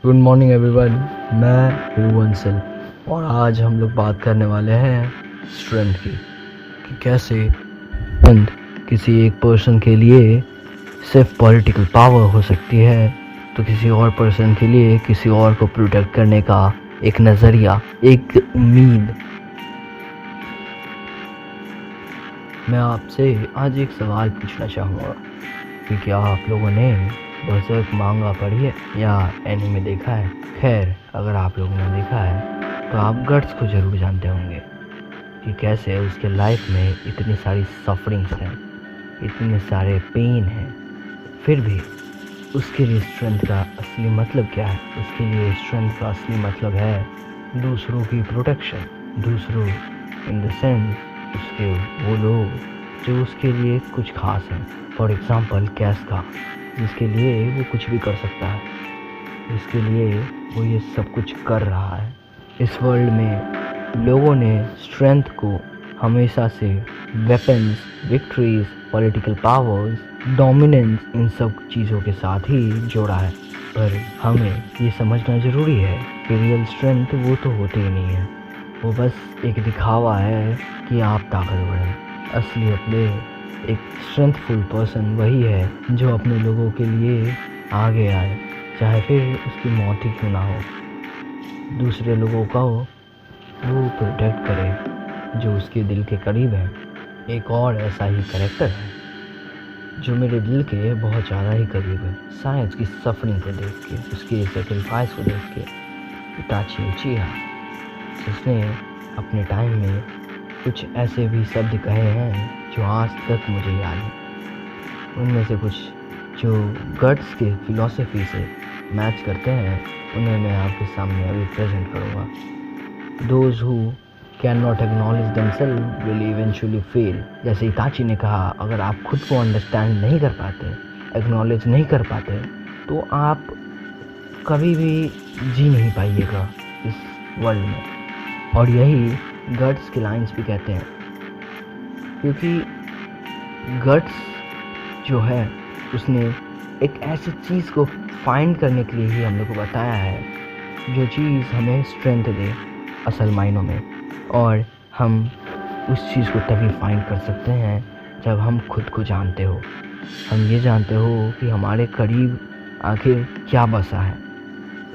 Good morning everyone. मैं हूँ अंसल और आज हम लोग बात करने वाले हैं स्ट्रेंथ की कि कैसे स्ट्रेंथ किसी एक पर्सन के लिए सिर्फ पॉलिटिकल पावर हो सकती है तो किसी और पर्सन के लिए किसी और को प्रोटेक्ट करने का एक नज़रिया, एक उम्मीद। मैं आपसे आज एक सवाल पूछना चाहूँगा कि क्या आप लोगों ने बर्ज़र्क मांगा पढ़ी है या एनीमे देखा है? खैर, अगर आप लोगों ने देखा है तो आप गट्स को ज़रूर जानते होंगे कि कैसे उसके लाइफ में इतनी सारी सफरिंग्स हैं, इतने सारे पेन हैं, फिर भी उसके लिए स्ट्रेंथ का असली मतलब क्या है? उसके लिए स्ट्रेंथ का असली मतलब है दूसरों की प्रोटेक्शन। दूसरों इन द सेंस उसके वो लोग जो उसके लिए कुछ खास हैं। फॉर एग्ज़ाम्पल कैस्का, जिसके लिए वो कुछ भी कर सकता है, जिसके लिए वो ये सब कुछ कर रहा है। इस वर्ल्ड में लोगों ने स्ट्रेंथ को हमेशा से weapons, victories, political powers, dominance, इन सब चीज़ों के साथ ही जोड़ा है। पर हमें ये समझना ज़रूरी है कि रियल स्ट्रेंथ वो तो होती ही नहीं है, वो बस एक दिखावा है कि आप ताकतवर हैं। असली अपने एक स्ट्रेंथफुल पर्सन वही है जो अपने लोगों के लिए आगे आए, चाहे फिर उसकी मौत ही क्यों ना हो। दूसरे लोगों का वो प्रोटेक्ट करे जो उसके दिल के करीब है। एक और ऐसा ही कैरेक्टर है जो मेरे दिल के बहुत ज़्यादा ही करीब है, शायद उसकी सफरिंग को देख के, उसके सेक्रीफाइस को देख के, इताची उचिहा, जिसने अपने टाइम में कुछ ऐसे भी शब्द कहे हैं जो आज तक मुझे याद है। उनमें से कुछ जो गट्स के फिलॉसफी से मैच करते हैं उन्हें मैं आपके सामने अभी प्रेजेंट करूँगा। Those who cannot acknowledge themselves will eventually fail. जैसे इताची ने कहा, अगर आप खुद को अंडरस्टैंड नहीं कर पाते, एक्नॉलेज नहीं कर पाते, तो आप कभी भी जी नहीं पाइएगा इस वर्ल्ड में। और यही गट्स के लाइंस भी कहते हैं, क्योंकि गट्स जो है उसने एक ऐसी चीज़ को फाइंड करने के लिए ही हम लोग को बताया है जो चीज़ हमें स्ट्रेंथ दे असल मायनों में। और हम उस चीज़ को तभी फाइंड कर सकते हैं जब हम खुद को जानते हो, हम ये जानते हो कि हमारे करीब आखिर क्या बसा है,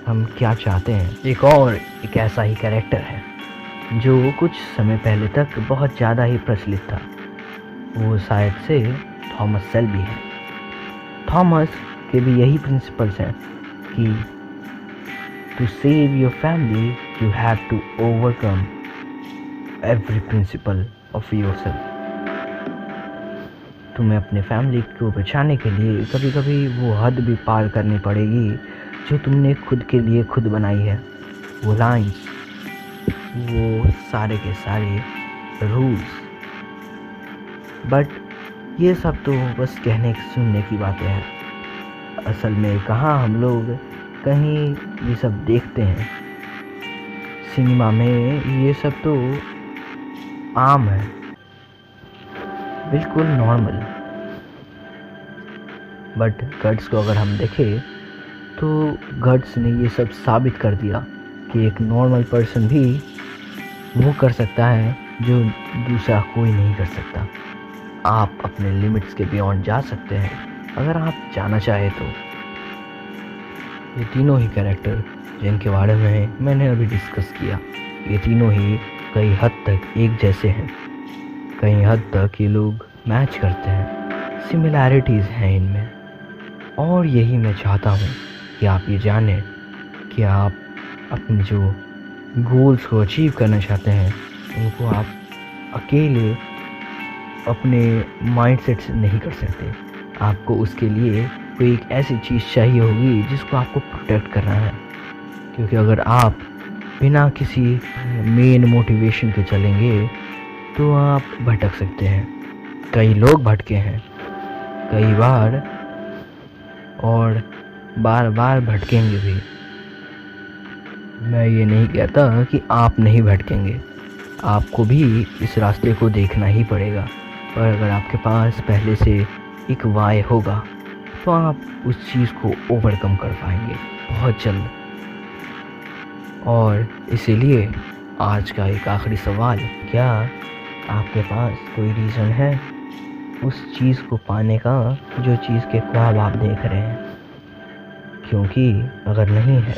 हम क्या चाहते हैं। एक ऐसा ही कैरेक्टर है जो कुछ समय पहले तक बहुत ज़्यादा ही प्रचलित था, वो शायद से थॉमस शेल्बी है। थॉमस के भी यही प्रिंसिपल्स हैं कि to save your family you have to overcome every principle of yourself. तुम्हें अपने फैमिली को बचाने के लिए कभी कभी वो हद भी पार करनी पड़ेगी जो तुमने खुद के लिए खुद बनाई है। वो लाइन्स, वो सारे के सारे रूल्स। बट ये सब तो बस कहने सुनने की बातें हैं। असल में कहाँ हम लोग कहीं ये सब देखते हैं। सिनेमा में ये सब तो आम है, बिल्कुल नॉर्मल। बट गट्स को अगर हम देखें तो गट्स ने ये सब साबित कर दिया कि एक नॉर्मल पर्सन भी वो कर सकता है जो दूसरा कोई नहीं कर सकता। आप अपने लिमिट्स के बियॉन्ड जा सकते हैं अगर आप जाना चाहे तो। ये तीनों ही कैरेक्टर जिनके बारे में मैंने अभी डिस्कस किया, ये तीनों ही कई हद तक एक जैसे हैं, कई हद तक ये लोग मैच करते हैं, सिमिलैरिटीज़ हैं इनमें। और यही मैं चाहता हूँ कि आप ये जानें कि आप अपने जो गोल्स को अचीव करना चाहते हैं उनको आप अकेले अपने माइंडसेट से नहीं कर सकते। आपको उसके लिए कोई एक ऐसी चीज़ चाहिए होगी जिसको आपको प्रोटेक्ट करना है, क्योंकि अगर आप बिना किसी मेन मोटिवेशन के चलेंगे तो आप भटक सकते हैं। कई लोग भटके हैं कई बार और बार बार भटकेंगे भी। मैं ये नहीं कहता कि आप नहीं भटकेंगे, आपको भी इस रास्ते को देखना ही पड़ेगा। पर अगर आपके पास पहले से एक वाई होगा तो आप उस चीज़ को ओवरकम कर पाएंगे बहुत जल्द। और इसीलिए आज का एक आखिरी सवाल, क्या आपके पास कोई रीज़न है उस चीज़ को पाने का जो चीज़ के ख्वाब आप देख रहे हैं? क्योंकि अगर नहीं है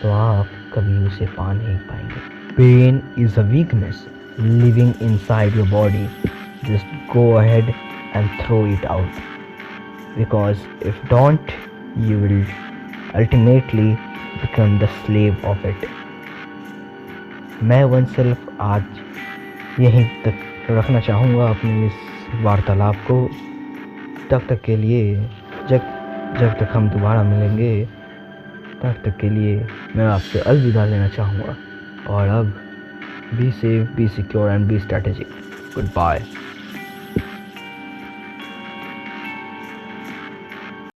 तो आप कभी उसे पा नहीं पाएंगे। Pain is a weakness living inside your body, just go ahead and throw it out, because if don't you will ultimately become the slave of it। मैं वन सेल्फ आज यहीं तक रखना चाहूँगा अपनी इस वार्तालाप को। तब तक के लिए जब तक हम दोबारा मिलेंगे, तब तक के लिए मैं आपसे अलविदा लेना चाहूँगा। और अब be safe, be secure and be strategic. Good bye.